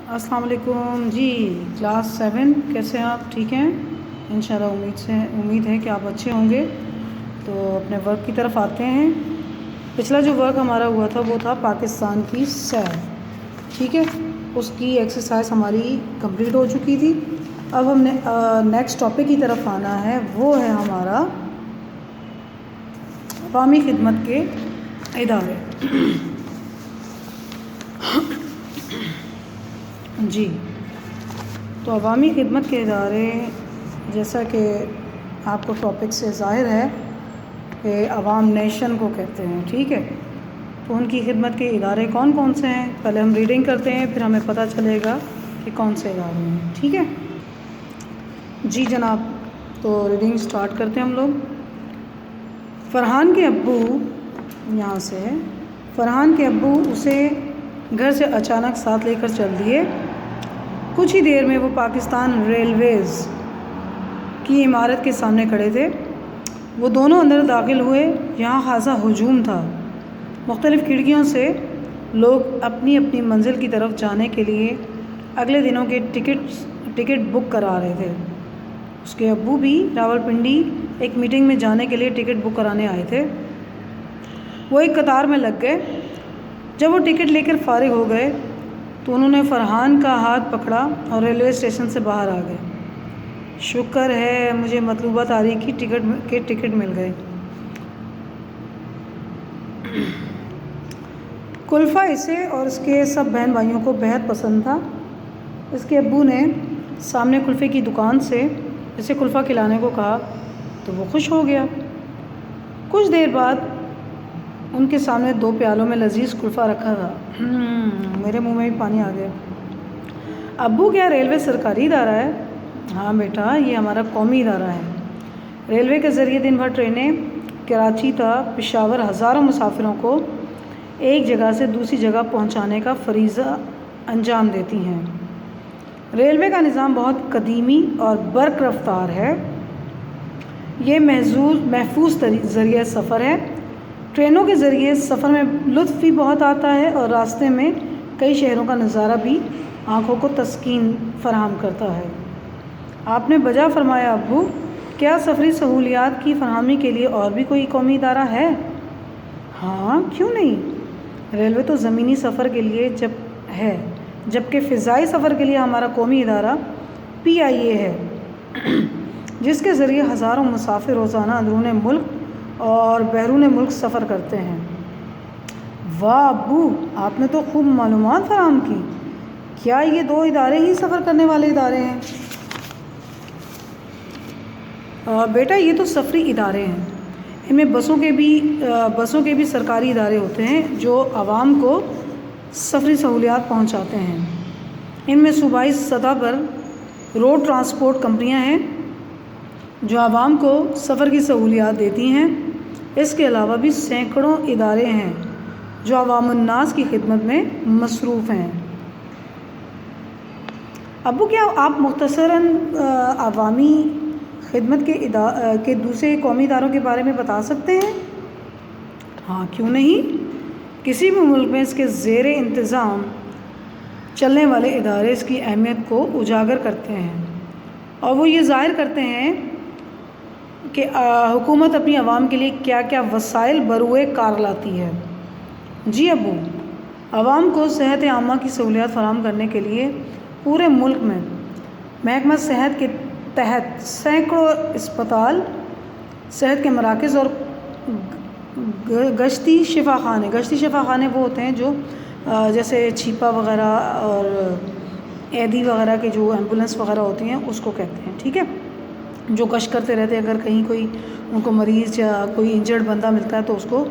السلام علیکم جی، کلاس 7 کیسے ہیں آپ؟ ٹھیک ہیں انشاءاللہ؟ امید ہے کہ آپ اچھے ہوں گے۔ تو اپنے ورک کی طرف آتے ہیں۔ پچھلا جو ورک ہمارا ہوا تھا وہ تھا پاکستان کی سیر، ٹھیک ہے، اس کی ایکسرسائز ہماری کمپلیٹ ہو چکی تھی۔ اب ہم نے نیکسٹ ٹاپک کی طرف آنا ہے، وہ ہے ہمارا عوامی خدمت کے ادارے۔ جی، تو عوامی خدمت کے ادارے، جیسا کہ آپ کو ٹاپک سے ظاہر ہے کہ عوام نیشن کو کہتے ہیں، ٹھیک ہے۔ تو ان کی خدمت کے ادارے کون کون سے ہیں؟ پہلے ہم ریڈنگ کرتے ہیں، پھر ہمیں پتہ چلے گا کہ کون سے ادارے ہیں، ٹھیک ہے جی جناب۔ تو ریڈنگ سٹارٹ کرتے ہیں ہم لوگ۔ فرحان کے ابو، یہاں سے ہے، فرحان کے ابو اسے گھر سے اچانک ساتھ لے کر چل دیے۔ کچھ ہی دیر میں وہ پاکستان ریلویز کی عمارت کے سامنے کھڑے تھے۔ وہ دونوں اندر داخل ہوئے۔ یہاں خاصا ہجوم تھا۔ مختلف کھڑکیوں سے لوگ اپنی اپنی منزل کی طرف جانے کے لیے اگلے دنوں کے ٹکٹ بک کرا رہے تھے۔ اس کے ابو بھی راولپنڈی ایک میٹنگ میں جانے کے لیے ٹکٹ بک کرانے آئے تھے۔ وہ ایک قطار میں لگ گئے۔ جب وہ ٹکٹ لے کر فارغ ہو گئے تو انہوں نے فرحان کا ہاتھ پکڑا اور ریلوے اسٹیشن سے باہر آ گئے۔ شکر ہے مجھے مطلوبہ تاریخ کی ٹکٹ مل گئے۔ کلفہ اسے اور اس کے سب بہن بھائیوں کو بہت پسند تھا۔ اس کے ابو نے سامنے کلفے کی دکان سے اسے کلفہ کھلانے کو کہا تو وہ خوش ہو گیا۔ کچھ دیر بعد ان کے سامنے 2 پیالوں میں لذیذ کلفہ رکھا تھا۔ میرے منہ میں بھی پانی آ گیا۔ ابو، کیا ریلوے سرکاری ادارہ ہے؟ ہاں بیٹا، یہ ہمارا قومی ادارہ ہے۔ ریلوے کے ذریعے دن بھر ٹرینیں کراچی تا پشاور ہزاروں مسافروں کو ایک جگہ سے دوسری جگہ پہنچانے کا فریضہ انجام دیتی ہیں۔ ریلوے کا نظام بہت قدیمی اور برق رفتار ہے۔ یہ محفوظ ذریعہ سفر ہے۔ ٹرینوں کے ذریعے سفر میں لطف بھی بہت آتا ہے اور راستے میں کئی شہروں کا نظارہ بھی آنکھوں کو تسکین فراہم کرتا ہے۔ آپ نے بجا فرمایا ابو، کیا سفری سہولیات کی فراہمی کے لیے اور بھی کوئی قومی ادارہ ہے؟ ہاں، کیوں نہیں۔ ریلوے تو زمینی سفر کے لیے ہے، جبکہ فضائی سفر کے لیے ہمارا قومی ادارہ PIA ہے، جس کے ذریعے ہزاروں مسافر روزانہ اندرون ملک اور بیرون ملک سفر کرتے ہیں۔ واہ ابو، آپ نے تو خوب معلومات فراہم کی۔ کیا یہ 2 ادارے ہی سفر کرنے والے ادارے ہیں؟ بیٹا، یہ تو سفری ادارے ہیں۔ ان میں بسوں کے بھی سرکاری ادارے ہوتے ہیں جو عوام کو سفری سہولیات پہنچاتے ہیں۔ ان میں صوبائی سطح پر روڈ ٹرانسپورٹ کمپنیاں ہیں جو عوام کو سفر کی سہولیات دیتی ہیں۔ اس کے علاوہ بھی سینکڑوں ادارے ہیں جو عوام الناس کی خدمت میں مصروف ہیں۔ ابو، کیا آپ مختصراً عوامی خدمت کے دوسرے قومی اداروں کے بارے میں بتا سکتے ہیں؟ ہاں، کیوں نہیں۔ کسی بھی ملک میں اس کے زیر انتظام چلنے والے ادارے اس کی اہمیت کو اجاگر کرتے ہیں اور وہ یہ ظاہر کرتے ہیں کہ حکومت اپنی عوام کے لیے کیا کیا وسائل بروئے کار لاتی ہے۔ جی ابو، عوام کو صحت عامہ کی سہولیات فراہم کرنے کے لیے پورے ملک میں محکمہ صحت کے تحت سینکڑوں اسپتال، صحت کے مراکز اور گشتی شفاخانے وہ ہوتے ہیں جو جیسے چھیپا وغیرہ اور ایدی وغیرہ کے جو ایمبولینس وغیرہ ہوتی ہیں اس کو کہتے ہیں، ٹھیک ہے، جو گشت کرتے رہتے ہیں۔ اگر کہیں کوئی ان کو مریض یا کوئی انجرڈ بندہ ملتا ہے تو اس کو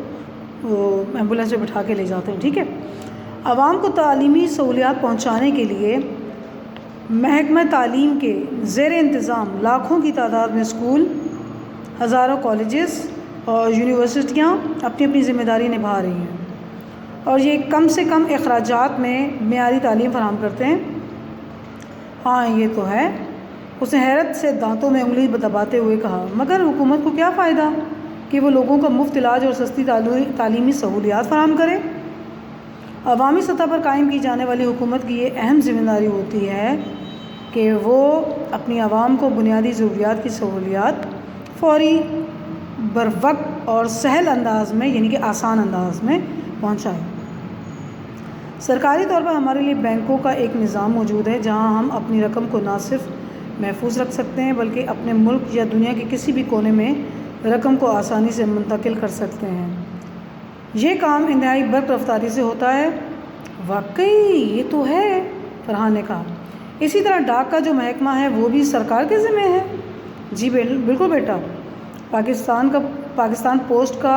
ایمبولینس میں بٹھا کے لے جاتے ہیں، ٹھیک ہے۔ عوام کو تعلیمی سہولیات پہنچانے کے لیے محکمہ تعلیم کے زیر انتظام لاکھوں کی تعداد میں اسکول، ہزاروں کالجز اور یونیورسٹیاں اپنی اپنی ذمہ داری نبھا رہی ہیں اور یہ کم سے کم اخراجات میں معیاری تعلیم فراہم کرتے ہیں۔ ہاں، یہ تو ہے، اس نے حیرت سے دانتوں میں انگلی دباتے ہوئے کہا۔ مگر حکومت کو کیا فائدہ کہ وہ لوگوں کا مفت علاج اور سستی تعلیمی سہولیات فراہم کرے؟ عوامی سطح پر قائم کی جانے والی حکومت کی یہ اہم ذمہ داری ہوتی ہے کہ وہ اپنی عوام کو بنیادی ضروریات کی سہولیات فوری، بروقت اور سہل انداز میں یعنی کہ آسان انداز میں پہنچائے۔ سرکاری طور پر ہمارے لیے بینکوں کا ایک نظام موجود ہے جہاں ہم اپنی رقم کو نہ صرف محفوظ رکھ سکتے ہیں بلکہ اپنے ملک یا دنیا کے کسی بھی کونے میں رقم کو آسانی سے منتقل کر سکتے ہیں۔ یہ کام انتہائی برق رفتاری سے ہوتا ہے۔ واقعی یہ تو ہے، فرحان نے کہا۔ اسی طرح ڈاک کا جو محکمہ ہے وہ بھی سرکار کے ذمہ ہے۔ جی بالکل بیٹا، پاکستان پوسٹ کا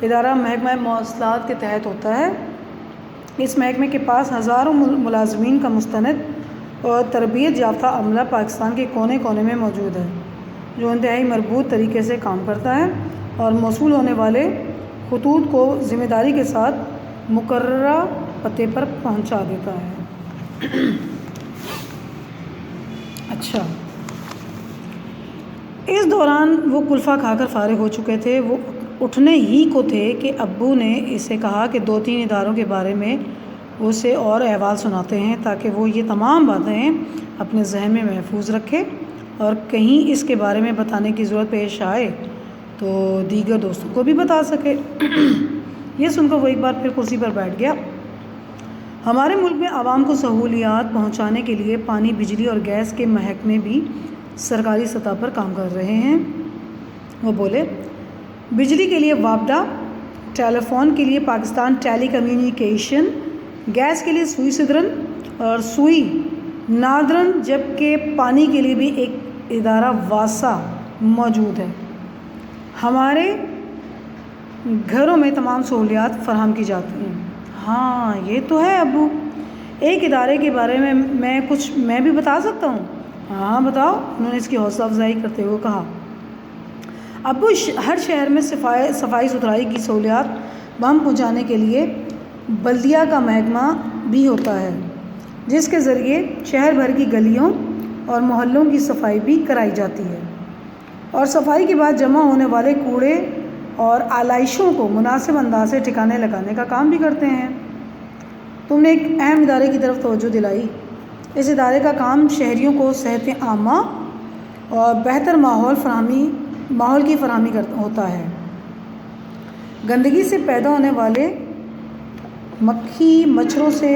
ادارہ محکمہ مواصلات کے تحت ہوتا ہے۔ اس محکمے کے پاس ہزاروں ملازمین کا مستند اور تربیت یافتہ عملہ پاکستان کے کونے کونے میں موجود ہے جو انتہائی مربوط طریقے سے کام کرتا ہے اور موصول ہونے والے خطوط کو ذمہ داری کے ساتھ مقررہ پتے پر پہنچا دیتا ہے۔ اچھا، اس دوران وہ کلفہ کھا کر فارغ ہو چکے تھے۔ وہ اٹھنے ہی کو تھے کہ ابو نے اسے کہا کہ 2-3 اداروں کے بارے میں اسے اور احوال سناتے ہیں تاکہ وہ یہ تمام باتیں اپنے ذہن میں محفوظ رکھے اور کہیں اس کے بارے میں بتانے کی ضرورت پیش آئے تو دیگر دوستوں کو بھی بتا سکے۔ یہ سن کر وہ ایک بار پھر کرسی پر بیٹھ گیا۔ ہمارے ملک میں عوام کو سہولیات پہنچانے کے لیے پانی، بجلی اور گیس کے محکمے بھی سرکاری سطح پر کام کر رہے ہیں۔ وہ بولے، بجلی کے لیے وابڈا، ٹیلی فون کے لیے پاکستان ٹیلی کمیونیکیشن، گیس کے لیے سوئی سدرن اور سوئی ناردرن، جبکہ پانی کے لیے بھی ایک ادارہ واسا موجود ہے۔ ہمارے گھروں میں تمام سہولیات فراہم کی جاتی ہیں۔ ہاں یہ تو ہے ابو، ایک ادارے کے بارے میں میں بھی بتا سکتا ہوں۔ ہاں بتاؤ، انہوں نے اس کی حوصلہ افزائی کرتے ہوئے کہا۔ ابو، ہر شہر میں صفائی ستھرائی کی سہولیات بہم پہنچانے کے لیے بلدیہ کا محکمہ بھی ہوتا ہے جس کے ذریعے شہر بھر کی گلیوں اور محلوں کی صفائی بھی کرائی جاتی ہے اور صفائی کے بعد جمع ہونے والے کوڑے اور آلائشوں کو مناسب انداز سے ٹھکانے لگانے کا کام بھی کرتے ہیں۔ تم نے ایک اہم ادارے کی طرف توجہ دلائی۔ اس ادارے کا کام شہریوں کو صحت عامہ اور بہتر ماحول کی فراہمی ہوتا ہے۔ گندگی سے پیدا ہونے والے مکھی مچھروں سے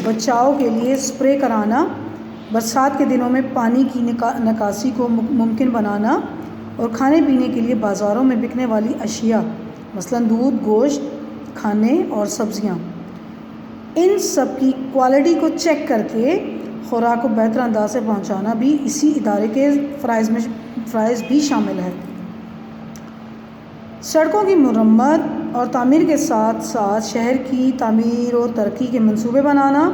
بچاؤ کے لیے سپرے کرانا، برسات کے دنوں میں پانی کی نکاسی کو ممکن بنانا اور کھانے پینے کے لیے بازاروں میں بکنے والی اشیاء مثلاً دودھ، گوشت، کھانے اور سبزیاں، ان سب کی کوالٹی کو چیک کر کے خوراک کو بہتر انداز سے پہنچانا بھی اسی ادارے کے فرائض بھی شامل ہے۔ سڑکوں کی مرمت اور تعمیر کے ساتھ ساتھ شہر کی تعمیر و ترقی کے منصوبے بنانا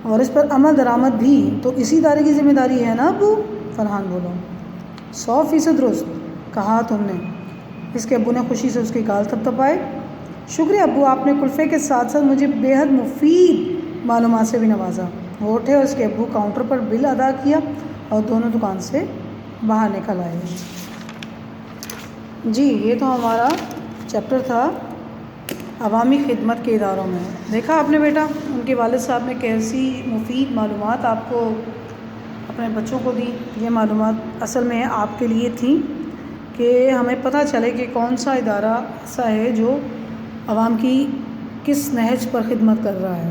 اور اس پر عمل درآمد بھی تو اسی ادارے کی ذمہ داری ہے نا ابو؟ فرحان بولو۔ 100% درست کہا تم نے۔ اس کے ابو نے خوشی سے اس کے گال تھپتھپائے۔ شکریہ ابو، آپ نے کلفے کے ساتھ ساتھ مجھے بے حد مفید معلومات سے بھی نوازا۔ وہ اٹھے اور اس کے ابو کاؤنٹر پر بل ادا کیا اور دونوں دکان سے باہر نکل آئے۔ جی یہ تو ہمارا چیپٹر تھا عوامی خدمت کے اداروں میں۔ دیکھا آپ نے بیٹا، ان کے والد صاحب نے کیسی مفید معلومات آپ کو اپنے بچوں کو دی۔ یہ معلومات اصل میں آپ کے لیے تھیں کہ ہمیں پتہ چلے کہ کون سا ادارہ ایسا ہے جو عوام کی کس نہج پر خدمت کر رہا ہے۔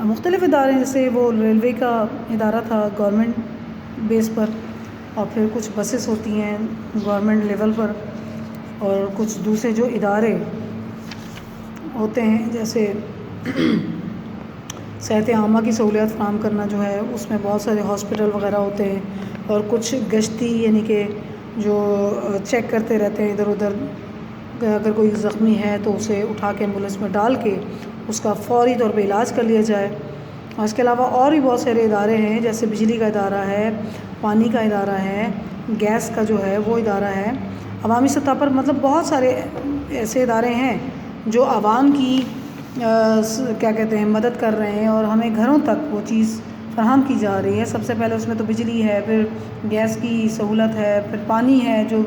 مختلف ادارے جیسے وہ ریلوے کا ادارہ تھا گورنمنٹ بیس پر، اور پھر کچھ بسیں ہوتی ہیں گورنمنٹ لیول پر، اور کچھ دوسرے جو ادارے ہوتے ہیں جیسے صحت عامہ کی سہولیات فراہم کرنا جو ہے، اس میں بہت سارے ہاسپٹل وغیرہ ہوتے ہیں، اور کچھ گشتی یعنی کہ جو چیک کرتے رہتے ہیں ادھر ادھر، اگر کوئی زخمی ہے تو اسے اٹھا کے ایمبولینس میں ڈال کے اس کا فوری طور پہ علاج کر لیا جائے۔ اور اس کے علاوہ اور بھی بہت سارے ادارے ہیں جیسے بجلی کا ادارہ ہے، پانی کا ادارہ ہے، گیس کا جو ہے وہ ادارہ ہے۔ عوامی سطح پر مطلب بہت سارے ایسے ادارے ہیں جو عوام کی کیا کہتے ہیں مدد کر رہے ہیں اور ہمیں گھروں تک وہ چیز فراہم کی جا رہی ہے۔ سب سے پہلے اس میں تو بجلی ہے، پھر گیس کی سہولت ہے، پھر پانی ہے، جو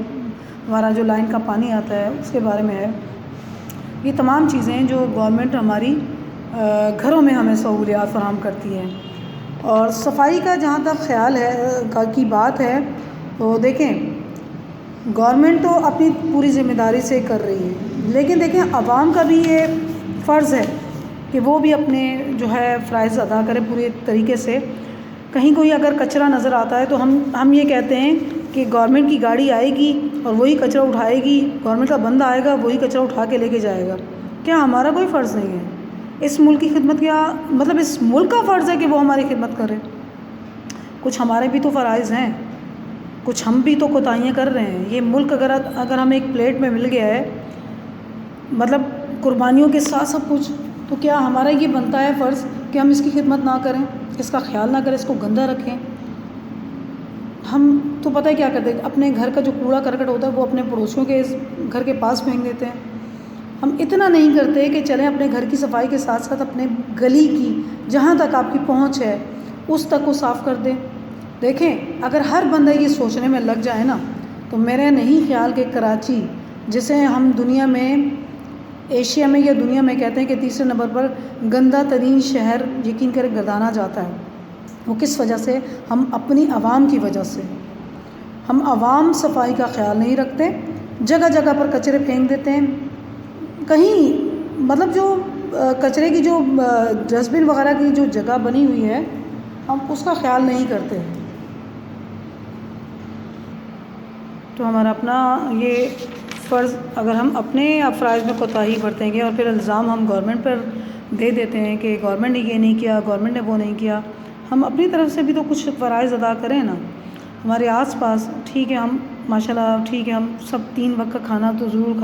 ہمارا جو لائن کا پانی آتا ہے اس کے بارے میں ہے۔ یہ تمام چیزیں جو گورنمنٹ ہماری گھروں میں ہمیں سہولیات فراہم کرتی ہے۔ اور صفائی کا جہاں تک خیال ہے کی بات ہے تو دیکھیں گورنمنٹ تو اپنی پوری ذمہ داری سے کر رہی ہے، لیکن دیکھیں عوام کا بھی یہ فرض ہے کہ وہ بھی اپنے جو ہے فرائض ادا کرے پورے طریقے سے۔ کہیں کوئی اگر کچرا نظر آتا ہے تو ہم یہ کہتے ہیں کہ گورنمنٹ کی گاڑی آئے گی اور وہی کچرا اٹھائے گی، گورنمنٹ کا بندہ آئے گا وہی کچرا اٹھا کے لے کے جائے گا۔ کیا ہمارا کوئی فرض نہیں ہے اس ملک کی خدمت؟ کیا مطلب اس ملک کا فرض ہے کہ وہ ہماری خدمت کرے؟ کچھ ہمارے بھی تو فرائض ہیں، کچھ ہم بھی تو کوتاہیاں کر رہے ہیں۔ یہ ملک اگر ہمیں ایک پلیٹ میں مل گیا ہے مطلب قربانیوں کے ساتھ سب کچھ، تو کیا ہمارا یہ بنتا ہے فرض کہ ہم اس کی خدمت نہ کریں، اس کا خیال نہ کریں، اس کو گندہ رکھیں؟ ہم تو پتہ ہے کیا کرتے ہیں، اپنے گھر کا جو کوڑا کرکٹ ہوتا ہے وہ اپنے پڑوسیوں کے گھر کے پاس پھینک دیتے ہیں۔ ہم اتنا نہیں کرتے کہ چلیں اپنے گھر کی صفائی کے ساتھ ساتھ اپنے گلی کی جہاں تک آپ کی پہنچ ہے اس تک کو صاف کر دیں۔ دیکھیں اگر ہر بندہ یہ سوچنے میں لگ جائے نا تو میرا نہیں خیال کہ کراچی، جسے ہم دنیا میں ایشیا میں یا دنیا میں کہتے ہیں کہ تیسرے نمبر پر گندہ ترین شہر یقین کرے گردانا جاتا ہے، وہ کس وجہ سے؟ ہم اپنی عوام کی وجہ سے۔ ہم عوام صفائی کا خیال نہیں رکھتے، جگہ جگہ پر کچرے پھینک دیتے ہیں۔ کہیں مطلب جو کچرے کی جو ڈسٹ بن وغیرہ کی جو جگہ بنی ہوئی ہے ہم اس کا خیال نہیں کرتے۔ تو ہمارا اپنا یہ فرض، اگر ہم اپنے فرائض میں کوتاہی برتیں گے اور پھر الزام ہم گورنمنٹ پر دے دیتے ہیں کہ گورنمنٹ نے یہ نہیں کیا، گورنمنٹ نے وہ نہیں کیا، ہم اپنی طرف سے بھی تو کچھ فرائض ادا کریں نا۔ ہمارے آس پاس ٹھیک ہے ہم ماشاءاللہ ٹھیک ہے ہم سب 3 وقت کا کھانا تو ضرور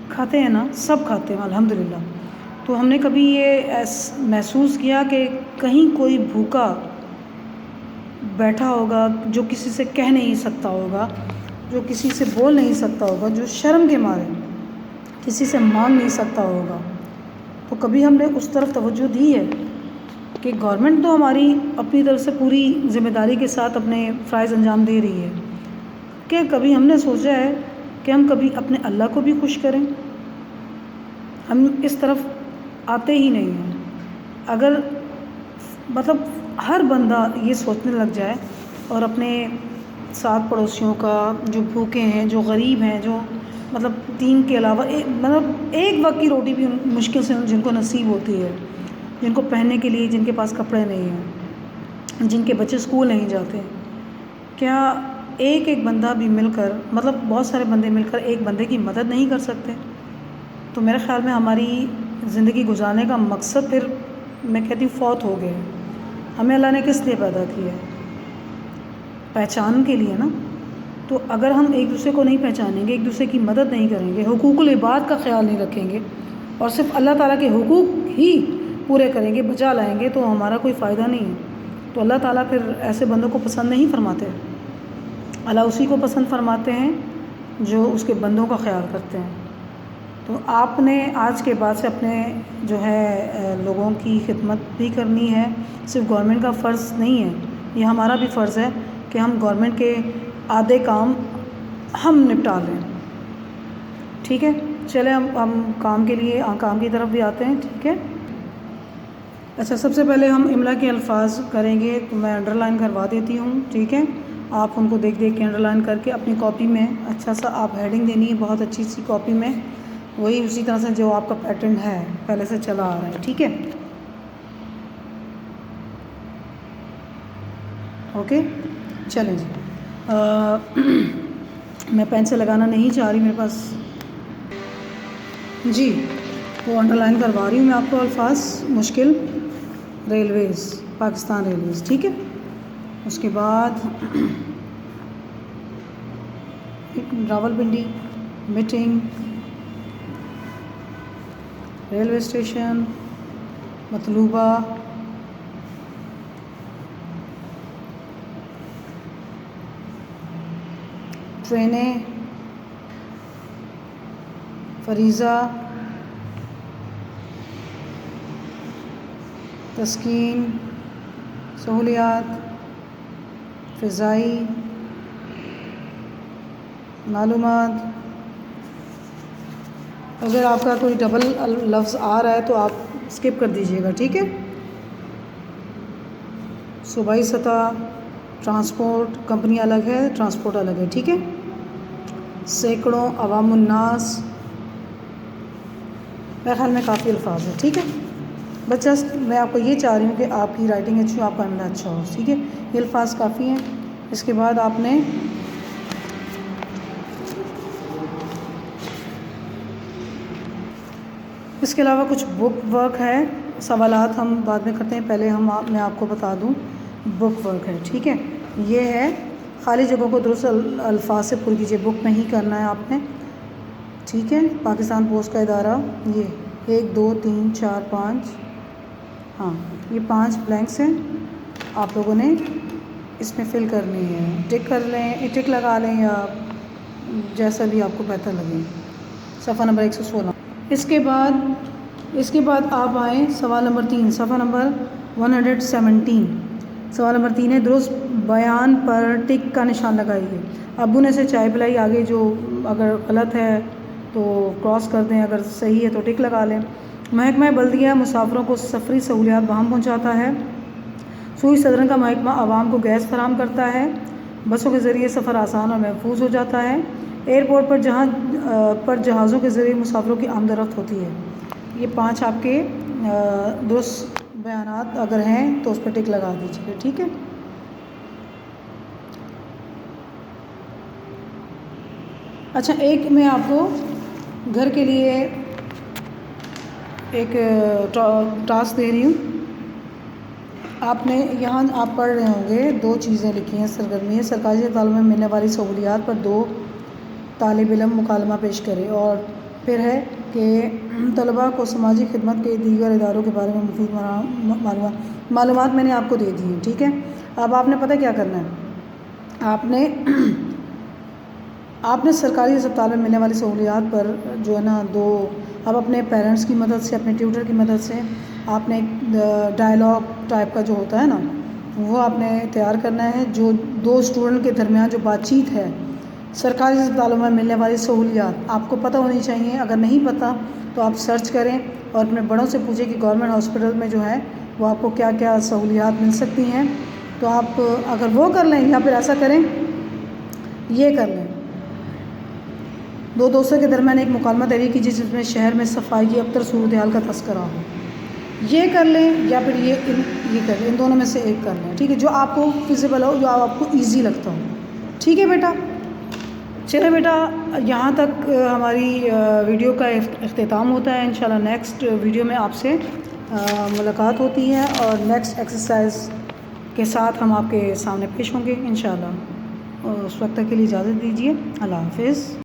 کھاتے ہیں نا، سب کھاتے ہیں الحمدللہ۔ تو ہم نے کبھی یہ محسوس کیا کہ کہیں کوئی بھوکا بیٹھا ہوگا جو کسی سے کہہ نہیں سکتا ہوگا، جو کسی سے بول نہیں سکتا ہوگا، جو شرم کے مارے کسی سے مانگ نہیں سکتا ہوگا، تو کبھی ہم نے اس طرف توجہ دی ہے کہ گورنمنٹ تو ہماری اپنی طرف سے پوری ذمہ داری کے ساتھ اپنے فرائض انجام دے رہی ہے، کہ کبھی ہم نے سوچا ہے کہ ہم کبھی اپنے اللہ کو بھی خوش کریں؟ ہم اس طرف آتے ہی نہیں ہیں۔ اگر مطلب ہر بندہ یہ سوچنے لگ جائے اور اپنے ساتھ پڑوسیوں کا، جو بھوکے ہیں، جو غریب ہیں، جو مطلب دین کے علاوہ مطلب ایک وقت کی روٹی بھی مشکل سے جن کو نصیب ہوتی ہے، جن کو پہننے کے لیے جن کے پاس کپڑے نہیں ہیں، جن کے بچے اسکول نہیں جاتے، کیا ایک بندہ بھی مل کر مطلب بہت سارے بندے مل کر ایک بندے کی مدد نہیں کر سکتے؟ تو میرے خیال میں ہماری زندگی گزارنے کا مقصد پھر میں کہتی ہوں فوت ہو گئے۔ ہمیں اللہ نے کس لیے پیدا کیا ہے؟ پہچان کے لیے نا۔ تو اگر ہم ایک دوسرے کو نہیں پہچانیں گے، ایک دوسرے کی مدد نہیں کریں گے، حقوق العباد کا خیال نہیں رکھیں گے اور صرف اللہ تعالیٰ کے حقوق ہی پورے کریں گے، بجا لائیں گے، تو ہمارا کوئی فائدہ نہیں ہے۔ تو اللہ تعالیٰ پھر ایسے بندوں کو پسند نہیں فرماتے۔ اللہ اسی کو پسند فرماتے ہیں جو اس کے بندوں کا خیال کرتے ہیں۔ تو آپ نے آج کے بعد سے اپنے جو ہے لوگوں کی خدمت بھی کرنی ہے، صرف گورنمنٹ کا فرض نہیں ہے، یہ ہمارا بھی فرض ہے کہ ہم گورنمنٹ کے آدھے کام ہم نپٹا لیں۔ ٹھیک ہے، چلیں ہم کام کے لیے کام کی طرف بھی آتے ہیں۔ ٹھیک ہے، اچھا سب سے پہلے ہم املا کے الفاظ کریں گے، تو میں انڈر لائن کروا دیتی ہوں۔ ٹھیک ہے، آپ ان کو دیکھ کے انڈر لائن کر کے اپنی کاپی میں اچھا سا آپ ہیڈنگ دینی ہے، بہت اچھی سی کاپی میں، وہی اسی طرح سے جو آپ کا پیٹرن ہے پہلے سے چلا آ رہا ہے۔ ٹھیک ہے، اوکے، چلیں جی۔ میں پین سے لگانا نہیں چاہ رہی، میرے پاس جی وہ انڈر لائن کروا رہی ہوں میں آپ کو الفاظ۔ مشکل ریلویز، پاکستان ریلویز، ٹھیک ہے۔ اس کے بعد راولپنڈی، میٹنگ، ریلوے اسٹیشن، مطلوبہ، ٹرینیں، فریضہ، تسکین، سہولیات، فضائی، معلومات۔ اگر آپ کا کوئی ڈبل لفظ آ رہا ہے تو آپ اسکپ کر دیجیے گا، ٹھیک ہے۔ صوبائی سطح ٹرانسپورٹ کمپنی الگ ہے، ٹرانسپورٹ الگ ہے، ٹھیک ہے۔ سینکڑوں، عوام الناس، میرے خیال میں کافی الفاظ ہے، ٹھیک ہے۔ بس جسٹ میں آپ کو یہ چاہ رہی ہوں کہ آپ کی رائٹنگ اچھی ہو، آپ کا عملہ اچھا ہو، ٹھیک ہے۔ یہ الفاظ کافی ہیں۔ اس کے بعد آپ نے اس کے علاوہ کچھ بک ورک ہے، سوالات ہم بعد میں کرتے ہیں، پہلے میں آپ کو بتا دوں بک ورک ہے، ٹھیک ہے۔ یہ ہے خالی جگہوں کو درست الفاظ سے پر کیجیے، بک میں ہی کرنا ہے آپ نے، ٹھیک ہے۔ پاکستان پوسٹ کا ادارہ، یہ 1 2 3 4 5، ہاں یہ 5 بلینکس ہیں، آپ لوگوں نے اس میں فل کرنی ہے، ٹک کر لیں، ٹک لگا لیں یا جیسا بھی آپ کو بہتر لگے۔ صفحہ نمبر 116۔ اس کے بعد آپ آئیں سوال نمبر 3، صفحہ نمبر 117۔ سوال نمبر 3 ہے، درست بیان پر ٹک کا نشان لگائیے۔ ابو نے اسے چائے پلائی، آگے جو اگر غلط ہے تو کراس کر دیں، اگر صحیح ہے تو ٹک لگا لیں۔ محکمہ بلدیہ مسافروں کو سفری سہولیات بہم پہنچاتا ہے۔ سوئی صدرن کا محکمہ عوام کو گیس فراہم کرتا ہے۔ بسوں کے ذریعے سفر آسان اور محفوظ ہو جاتا ہے۔ ایئرپورٹ پر جہازوں کے ذریعے مسافروں کی آمد و رفت ہوتی ہے۔ یہ 5 آپ کے درست بیانات اگر ہیں تو اس پہ ٹک لگا دیجیے، ٹھیک ہے۔ اچھا، ایک میں آپ کو گھر کے لیے ایک ٹاسک دے رہی ہوں۔ آپ نے یہاں آپ پڑھ رہے ہوں گے 2 چیزیں لکھی ہیں، سرگرمی ہے، سرکاری اسپتالوں میں ملنے والی سہولیات پر 2 طالب علم مکالمہ پیش کرے، اور پھر ہے کہ طلباء کو سماجی خدمت کے دیگر اداروں کے بارے میں مفید معلومات میں نے آپ کو دے دی ہیں، ٹھیک ہے۔ اب آپ نے پتہ کیا کرنا ہے، آپ نے سرکاری اسپتال میں ملنے والی سہولیات پر جو ہے نا اب اپنے پیرنٹس کی مدد سے، اپنے ٹیوٹر کی مدد سے آپ نے ڈائلاگ ٹائپ کا جو ہوتا ہے نا وہ آپ نے تیار کرنا ہے، جو 2 اسٹوڈنٹ کے درمیان جو بات چیت ہے، سرکاری اسپتالوں میں ملنے والی سہولیات آپ کو پتہ ہونی چاہیے۔ اگر نہیں پتہ تو آپ سرچ کریں اور اپنے بڑوں سے پوچھیں کہ گورنمنٹ ہاسپٹل میں جو ہے وہ آپ کو کیا کیا سہولیات مل سکتی ہیں، تو آپ اگر وہ کر لیں یا پھر ایسا کریں، یہ کر لیں، 2 دوستوں کے درمیان ایک مکالمہ تحریر کیجیے جس میں شہر میں صفائی کی ابتر صورتحال کا تذکرہ ہو، یہ کر لیں یا پھر یہ کر لیں، ان دونوں میں سے ایک کر لیں، ٹھیک ہے، جو آپ کو فیزیبل ہو، جو آپ کو ایزی لگتا ہو، ٹھیک ہے بیٹا۔ چلے بیٹا، یہاں تک ہماری ویڈیو کا اختتام ہوتا ہے۔ انشاءاللہ نیکسٹ ویڈیو میں آپ سے ملاقات ہوتی ہے اور نیکسٹ ایکسرسائز کے ساتھ ہم آپ کے سامنے پیش ہوں گے انشاءاللہ۔ اس وقت تک کے لیے اجازت دیجیے، اللہ حافظ۔